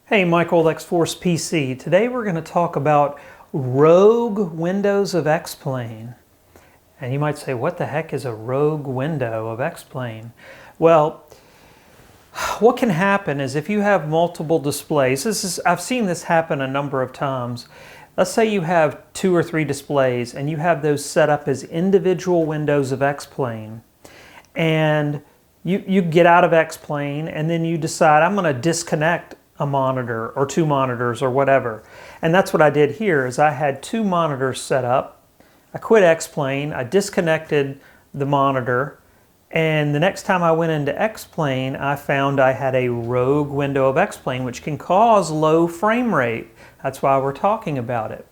Hey, Michael with XForcePC. Today we're going to talk about rogue windows of X-Plane. And you might say, what the heck is a rogue window of X-Plane? Well, what can happen is if you have multiple displays, I've seen this happen a number of times. Let's say you have 2 or 3 displays and you have those set up as individual windows of X-Plane. And you get out of X-Plane and then you decide, I'm going to disconnect a monitor or 2 monitors or whatever. And that's what I did here is I had 2 monitors set up. I quit X-Plane, I disconnected the monitor, and the next time I went into X-Plane, I found I had a rogue window of X-Plane, which can cause low frame rate. That's why we're talking about it.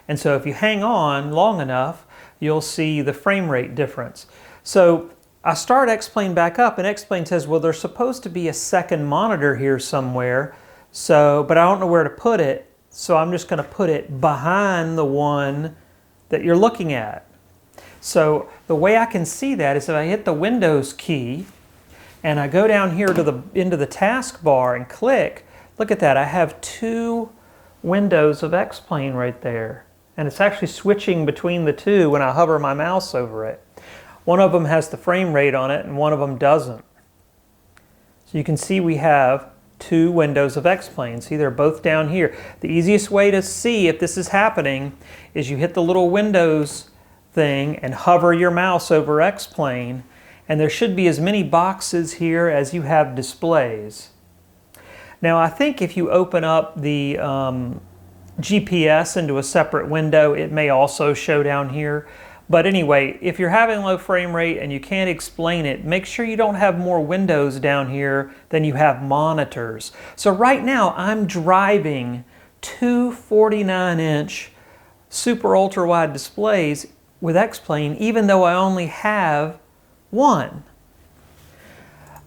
And so if you hang on long enough, you'll see the frame rate difference. So I start X-Plane back up, and X-Plane says, well, there's supposed to be a second monitor here somewhere, but I don't know where to put it, so I'm just going to put it behind the one that you're looking at. So the way I can see that is if I hit the Windows key and I go down here to into the taskbar and click, look at that, I have 2 windows of X-Plane right there. And it's actually switching between the 2 when I hover my mouse over it. One of them has the frame rate on it and one of them doesn't. So you can see we have 2 windows of X-Plane. See, they're both down here. The easiest way to see if this is happening is you hit the little Windows thing and hover your mouse over X-Plane, and there should be as many boxes here as you have displays. Now I think if you open up the GPS into a separate window, it may also show down here. But anyway, if you're having low frame rate and you can't explain it, make sure you don't have more windows down here than you have monitors. So right now I'm driving 2 49-inch super ultra wide displays with X-Plane even though I only have 1.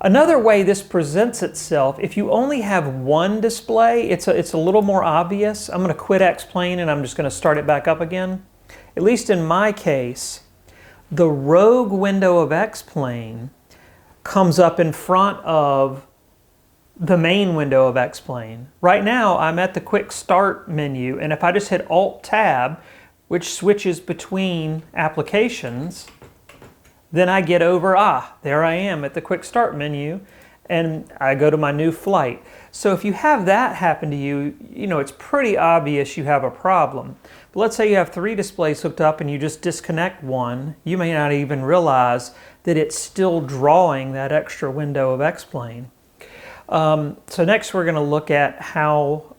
Another way this presents itself, if you only have 1 display, it's a little more obvious. I'm going to quit X-Plane and I'm just going to start it back up again. At least in my case, the rogue window of X-Plane comes up in front of the main window of X-Plane. Right now, I'm at the quick start menu, and if I just hit Alt-Tab, which switches between applications, then I get over, there I am at the quick start menu, and I go to my new flight. So if you have that happen to you, it's pretty obvious you have a problem. But let's say you have 3 displays hooked up and you just disconnect one, you may not even realize that it's still drawing that extra window of X-Plane. So next we're going to look at how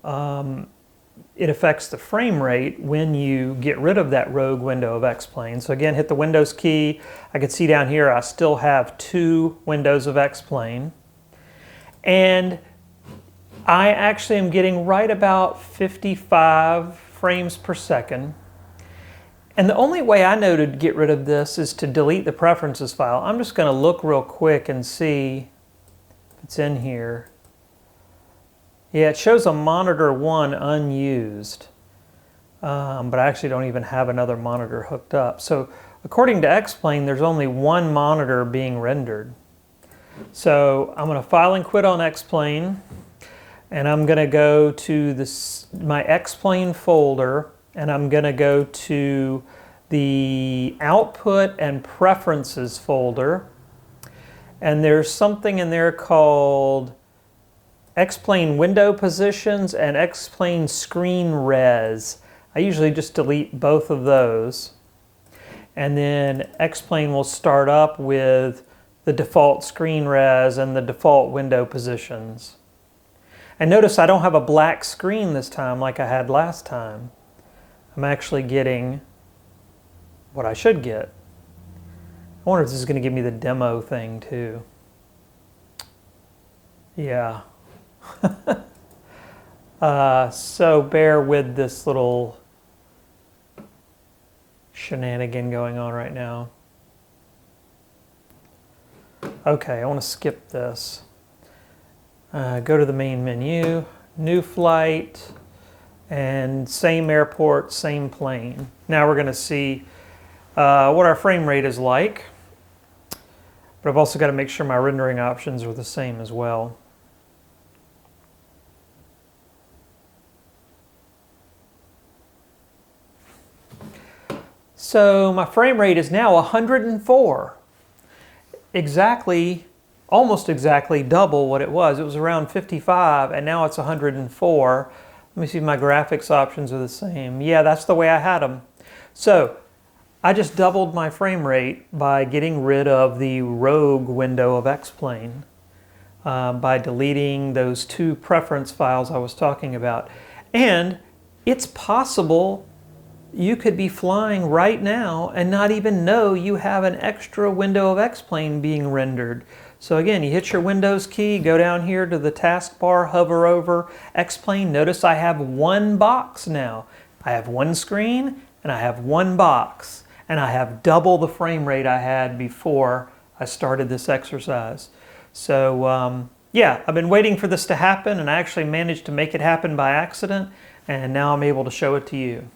it affects the frame rate when you get rid of that rogue window of X-Plane. So again, hit the Windows key. I can see down here I still have 2 windows of X-Plane. And I actually am getting right about 55 frames per second. And the only way I know to get rid of this is to delete the preferences file. I'm just going to look real quick and see if it's in here. Yeah, it shows a monitor 1 unused, but I actually don't even have another monitor hooked up. So according to X-Plane, there's only 1 monitor being rendered. So I'm going to file and quit on X-Plane, and I'm going to go to my X-Plane folder, and I'm going to go to the Output and Preferences folder, and there's something in there called X-Plane Window Positions and X-Plane Screen Res. I usually just delete both of those, and then X-Plane will start up with the default screen res and the default window positions. And notice I don't have a black screen this time like I had last time. I'm actually getting what I should get. I wonder if this is going to give me the demo thing too. Yeah. So bear with this little shenanigan going on right now. Okay, I want to skip this. Go to the main menu, new flight, and same airport, same plane. Now we're going to see what our frame rate is like. But I've also got to make sure my rendering options are the same as well. So my frame rate is now 104. Exactly, almost exactly double what it was. It was around 55 and now it's 104. Let me see if my graphics options are the same. Yeah, that's the way I had them. So I just doubled my frame rate by getting rid of the rogue window of X-Plane, by deleting those two preference files I was talking about. And it's possible you could be flying right now and not even know you have an extra window of X-Plane being rendered. So again, you hit your Windows key, go down here to the taskbar, hover over X-Plane. Notice I have one box now. I have one screen and I have one box. And I have double the frame rate I had before I started this exercise. So yeah, I've been waiting for this to happen and I actually managed to make it happen by accident, and now I'm able to show it to you.